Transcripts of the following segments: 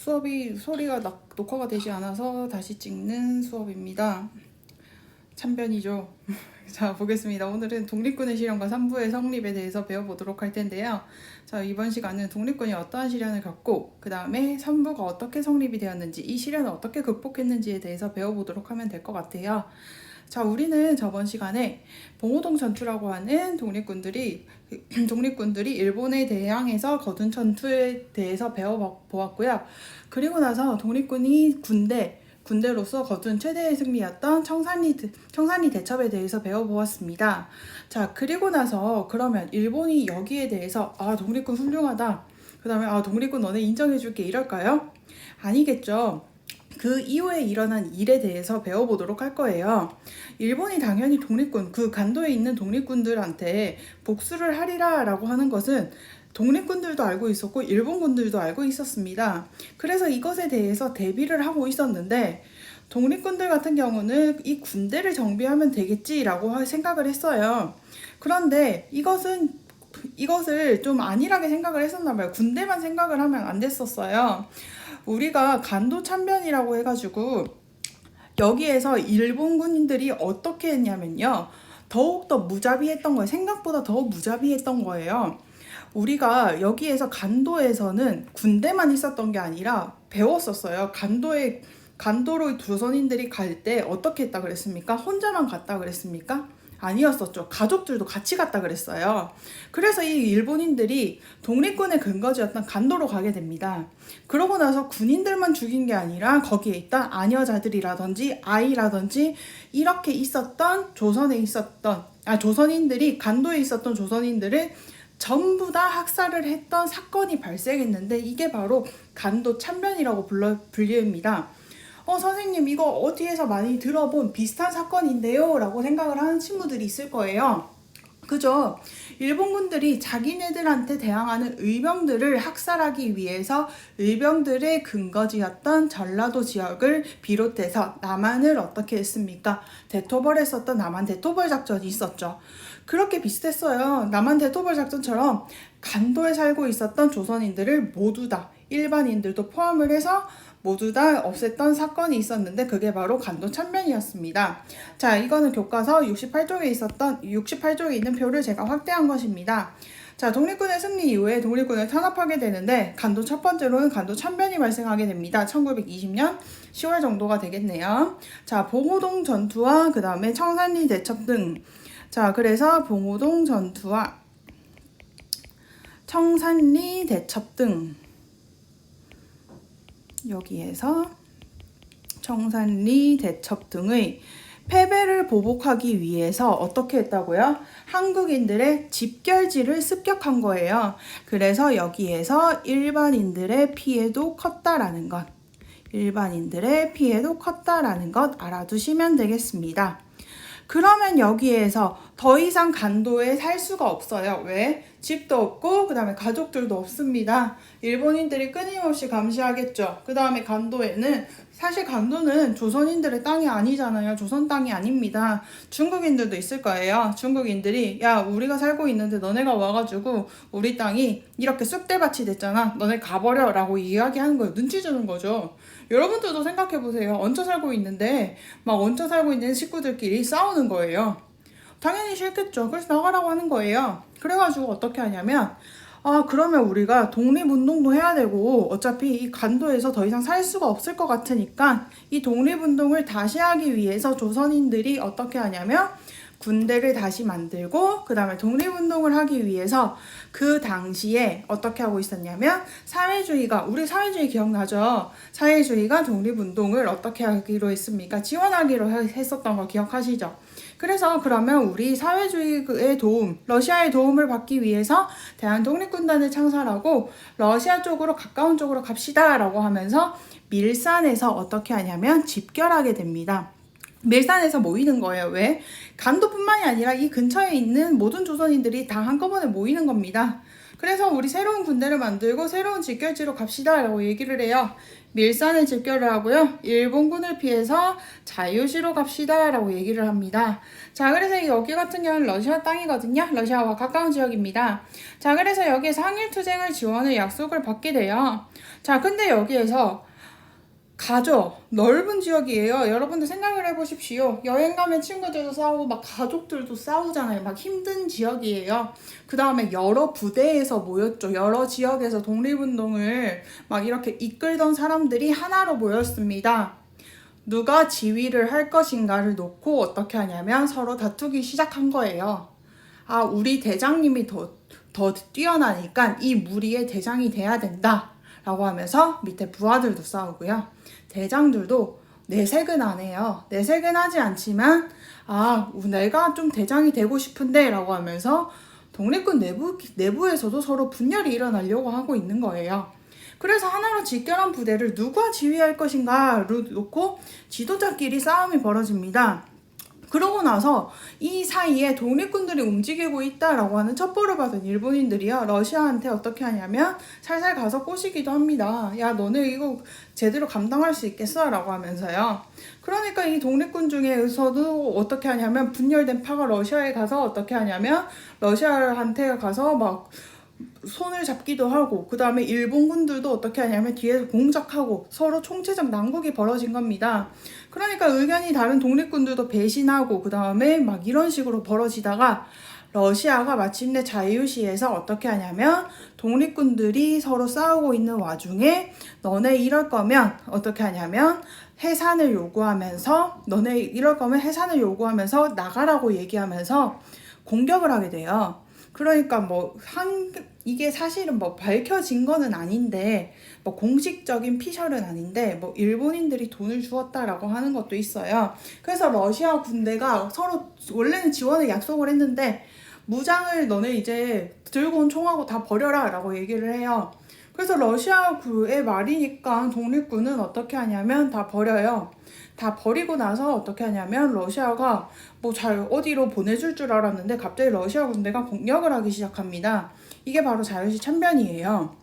수업이 소리가 녹화가 되지 않아서 다시 찍는 수업입니다. 참변이죠. 자, 보겠습니다. 오늘은 독립군의 실현과 3부의 성립에 대해서 배워보도록 할 텐데요. 자, 이번 시간은 독립군이 어떠한 시련을 겪고 그 다음에 3부가 어떻게 성립이 되었는지, 이 시련을 어떻게 극복했는지에 대해서 배워보도록 하면 될 것 같아요. 자, 우리는 저번 시간에 봉오동 전투라고 하는 독립군들이 일본에 대항해서 거둔 전투에 대해서 배워보았고요. 그리고 나서 독립군이 군대로서 거둔 최대의 승리였던 청산리 대첩에 대해서 배워보았습니다. 자, 그리고 나서 그러면 일본이 여기에 대해서 독립군 훌륭하다, 그 다음에 독립군 너네 인정해줄게 이럴까요? 아니겠죠. 그 이후에 일어난 일에 대해서 배워보도록 할 거예요. 일본이 당연히 독립군, 그 간도에 있는 독립군들한테 복수를 하리라 라고 하는 것은 독립군들도 알고 있었고 일본군들도 알고 있었습니다. 그래서 이것에 대해서 대비를 하고 있었는데, 독립군들 같은 경우는 이 군대를 정비하면 되겠지라고 생각을 했어요. 그런데 이것을 좀 안일하게 생각을 했었나 봐요. 군대만 생각을 하면 안 됐었어요. 우리가 간도 참변이라고 해가지고 여기에서 일본 군인들이 어떻게 했냐면요, 더욱더 무자비했던 거예요. 생각보다 더 무자비했던 거예요. 우리가 여기에서 간도에서는 군대만 있었던 게 아니라 배웠었어요. 간도로 조선인들이 갈 때 어떻게 했다 그랬습니까? 혼자만 갔다 그랬습니까? 아니었었죠. 가족들도 같이 갔다 그랬어요. 그래서 이 일본인들이 독립군의 근거지였던 간도로 가게 됩니다. 그러고 나서 군인들만 죽인 게 아니라 거기에 있던 아녀자들이라든지 아이라든지 이렇게 있었던 조선인들이 간도에 있었던 조선인들을 전부 다 학살을 했던 사건이 발생했는데, 이게 바로 간도 참변이라고 불립니다. 선생님 이거 어디에서 많이 들어본 비슷한 사건인데요 라고 생각을 하는 친구들이 있을 거예요. 그죠? 일본군들이 자기네들한테 대항하는 의병들을 학살하기 위해서 의병들의 근거지였던 전라도 지역을 비롯해서 남한을 어떻게 했습니까? 대토벌했었던 남한 대토벌 작전이 있었죠. 그렇게 비슷했어요. 남한 대토벌 작전처럼 간도에 살고 있었던 조선인들을 모두 다, 일반인들도 포함을 해서 모두 다 없앴던 사건이 있었는데, 그게 바로 간도 참변이었습니다. 자, 이거는 교과서 68쪽에 있는 표를 제가 확대한 것입니다. 자, 독립군의 승리 이후에 독립군을 탄압하게 되는데, 간도 첫 번째로는 간도 참변이 발생하게 됩니다. 1920년 10월 정도가 되겠네요. 자, 봉오동 전투와 그 다음에 청산리 대첩 등. 자, 그래서 봉오동 전투와 청산리 대첩 등, 여기에서 청산리 대첩 등의 패배를 보복하기 위해서 어떻게 했다고요? 한국인들의 집결지를 습격한 거예요. 그래서 여기에서 일반인들의 피해도 컸다라는 것 알아두시면 되겠습니다. 그러면 여기에서 더 이상 간도에 살 수가 없어요. 왜? 집도 없고 그 다음에 가족들도 없습니다. 일본인들이 끊임없이 감시하겠죠. 그 다음에 사실 간도는 조선인들의 땅이 아니잖아요. 조선 땅이 아닙니다. 중국인들도 있을 거예요. 중국인들이 야, 우리가 살고 있는데 너네가 와가지고 우리 땅이 이렇게 쑥대밭이 됐잖아, 너네 가버려 라고 이야기하는 거예요. 눈치 주는 거죠. 여러분들도 생각해보세요. 얹혀 살고 있는데 막 얹혀 살고 있는 식구들끼리 싸우는 거예요. 당연히 싫겠죠. 그래서 나가라고 하는 거예요. 그래가지고 어떻게 하냐면, 그러면 우리가 독립운동도 해야 되고 어차피 이 간도에서 더 이상 살 수가 없을 것 같으니까 이 독립운동을 다시 하기 위해서 조선인들이 어떻게 하냐면 군대를 다시 만들고, 그 다음에 독립운동을 하기 위해서 그 당시에 어떻게 하고 있었냐면, 우리 사회주의 기억나죠? 사회주의가 독립운동을 어떻게 하기로 했습니까? 지원하기로 했었던 거 기억하시죠? 그래서 그러면 우리 사회주의의 도움, 러시아의 도움을 받기 위해서 대한독립군단을 창설하고 러시아 쪽으로, 가까운 쪽으로 갑시다 라고 하면서 밀산에서 어떻게 하냐면 집결하게 됩니다. 밀산에서 모이는 거예요. 왜? 간도뿐만이 아니라 이 근처에 있는 모든 조선인들이 다 한꺼번에 모이는 겁니다. 그래서 우리 새로운 군대를 만들고 새로운 집결지로 갑시다 라고 얘기를 해요. 밀산에 집결을 하고요. 일본군을 피해서 자유시로 갑시다 라고 얘기를 합니다. 자, 그래서 여기 같은 경우는 러시아 땅이거든요. 러시아와 가까운 지역입니다. 자, 그래서 여기에서 항일투쟁을 지원을 약속을 받게 돼요. 자, 근데 여기에서 가죠. 넓은 지역이에요. 여러분들 생각을 해보십시오. 여행 가면 친구들도 싸우고 막 가족들도 싸우잖아요. 막 힘든 지역이에요. 그 다음에 여러 부대에서 모였죠. 여러 지역에서 독립운동을 막 이렇게 이끌던 사람들이 하나로 모였습니다. 누가 지휘를 할 것인가를 놓고 어떻게 하냐면 서로 다투기 시작한 거예요. 아, 우리 대장님이 더 뛰어나니까 이 무리의 대장이 돼야 된다 라고 하면서 밑에 부하들도 싸우고요. 대장들도 내색은 안 해요. 내색은 하지 않지만 내가 좀 대장이 되고 싶은데 라고 하면서 독립군 내부에서도 서로 분열이 일어나려고 하고 있는 거예요. 그래서 하나로 직결한 부대를 누가 지휘할 것인가를 놓고 지도자끼리 싸움이 벌어집니다. 그러고 나서 이 사이에 독립군들이 움직이고 있다라고 하는 첩보를 받은 일본인들이요. 러시아한테 어떻게 하냐면 살살 가서 꼬시기도 합니다. 야, 너네 이거 제대로 감당할 수 있겠어? 라고 하면서요. 그러니까 이 독립군 중에서도 어떻게 하냐면 분열된 파가 러시아에 가서 어떻게 하냐면 러시아한테 가서 막 손을 잡기도 하고 그 다음에 일본군들도 어떻게 하냐면 뒤에서 공작하고 서로 총체적 난국이 벌어진 겁니다. 그러니까 의견이 다른 독립군들도 배신하고 그 다음에 막 이런 식으로 벌어지다가 러시아가 마침내 자유시에서 어떻게 하냐면 독립군들이 서로 싸우고 있는 와중에 너네 이럴 거면 어떻게 하냐면 해산을 요구하면서 너네 이럴 거면 해산을 요구하면서 나가라고 얘기하면서 공격을 하게 돼요. 그러니까 이게 사실은 밝혀진 거는 아닌데 공식적인 피셜은 아닌데 일본인들이 돈을 주었다라고 하는 것도 있어요. 그래서 러시아 군대가 서로 원래는 지원을 약속을 했는데 무장을 너네 이제 들고 온 총하고 다 버려라 라고 얘기를 해요. 그래서 러시아의 말이니까 독립군은 어떻게 하냐면 다 버려요. 다 버리고 나서 어떻게 하냐면 러시아가 어디로 보내줄 줄 알았는데 갑자기 러시아 군대가 공격을 하기 시작합니다. 이게 바로 자유시 참변이에요.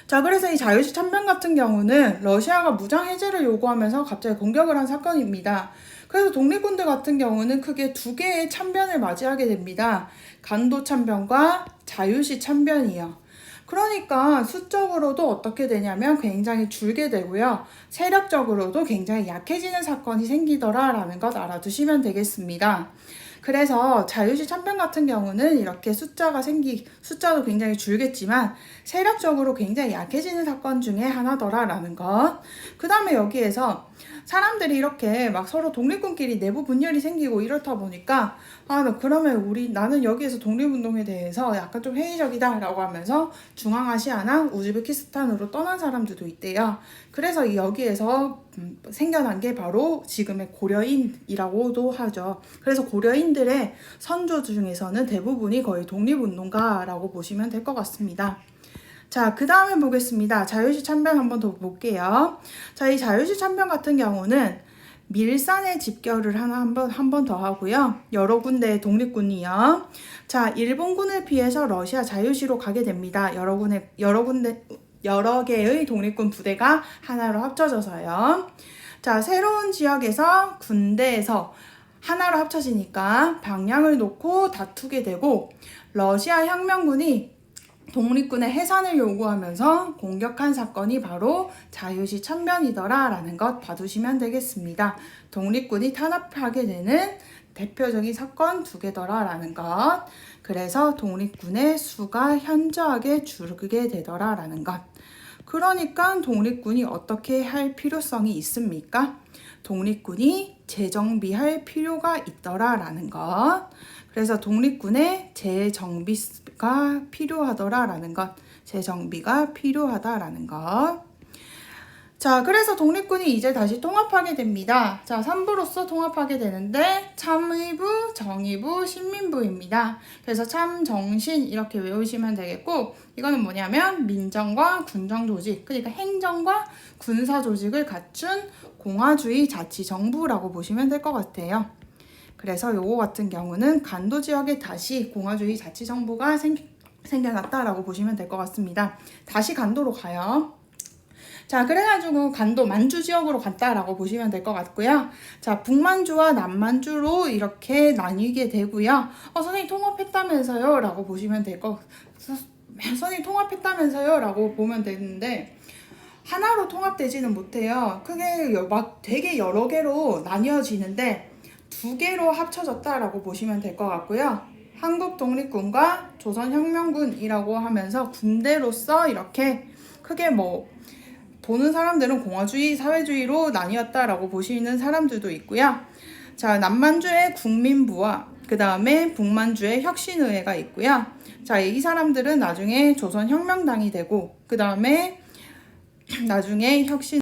자, 그래서 이 자유시 참변 같은 경우는 러시아가 무장 해제를 요구하면서 갑자기 공격을 한 사건입니다. 그래서 독립군들 같은 경우는 크게 두 개의 참변을 맞이하게 됩니다. 간도 참변과 자유시 참변이요. 그러니까 수적으로도 어떻게 되냐면 굉장히 줄게 되고요. 세력적으로도 굉장히 약해지는 사건이 생기더라라는 것 알아두시면 되겠습니다. 그래서 자유시 참변 같은 경우는 이렇게 숫자도 굉장히 줄겠지만 세력적으로 굉장히 약해지는 사건 중에 하나더라라는 것. 그 다음에 여기에서 사람들이 이렇게 막 서로 독립군끼리 내부 분열이 생기고 이렇다 보니까 그러면 나는 여기에서 독립운동에 대해서 약간 좀 회의적이다 라고 하면서 중앙아시아나 우즈베키스탄으로 떠난 사람들도 있대요. 그래서 여기에서 생겨난 게 바로 지금의 고려인이라고도 하죠. 그래서 고려인들의 선조 중에서는 대부분이 거의 독립운동가라고 보시면 될 것 같습니다. 자, 그 다음에 보겠습니다. 자유시 참변 한번 더 볼게요. 자, 이 자유시 참변 같은 경우는 밀산에 집결을 한 번 더 하고요. 여러 군데의 독립군이요. 자, 일본군을 피해서 러시아 자유시로 가게 됩니다. 여러 개의 독립군 부대가 하나로 합쳐져서요. 자, 새로운 지역에서 군대에서 하나로 합쳐지니까 방향을 놓고 다투게 되고 러시아 혁명군이 독립군의 해산을 요구하면서 공격한 사건이 바로 자유시 참변이더라라는 것 봐두시면 되겠습니다. 독립군이 탄압하게 되는 대표적인 사건 두 개더라라는 것. 그래서 독립군의 수가 현저하게 줄게 되더라라는 것. 그러니까 독립군이 어떻게 할 필요성이 있습니까? 독립군이 재정비할 필요가 있더라라는 것. 그래서 독립군의 재정비가 필요하더라라는 것. 재정비가 필요하다라는 것. 자, 그래서 독립군이 이제 다시 통합하게 됩니다. 자, 3부로서 통합하게 되는데 참의부, 정의부, 신민부입니다. 그래서 참, 정신 이렇게 외우시면 되겠고 이거는 뭐냐면 민정과 군정 조직, 그러니까 행정과 군사 조직을 갖춘 공화주의 자치정부라고 보시면 될 것 같아요. 그래서 요거 같은 경우는 간도 지역에 다시 공화주의 자치정부가 생겨났다라고 보시면 될 것 같습니다. 다시 간도로 가요. 자, 그래가지고 간도 만주 지역으로 갔다라고 보시면 될 것 같고요. 자, 북만주와 남만주로 이렇게 나뉘게 되고요. 선생님 통합했다면서요? 라고 보시면 될 것, 선생님 통합했다면서요? 라고 보면 되는데, 하나로 통합되지는 못해요. 크게 막 되게 여러 개로 나뉘어지는데, 두 개로 합쳐졌다라고 보시면 될 것 같고요. 한국 독립군과 조선혁명군이라고 하면서 군대로서 이렇게 크게 뭐 보는 사람들은 공화주의, 사회주의로 나뉘었다라고 보시는 사람들도 있고요. 자, 남만주의 국민부와 그 다음에 북만주의 혁신의회가 있고요. 자, 이 사람들은 나중에 조선혁명당이 되고 그 다음에 나중에 혁신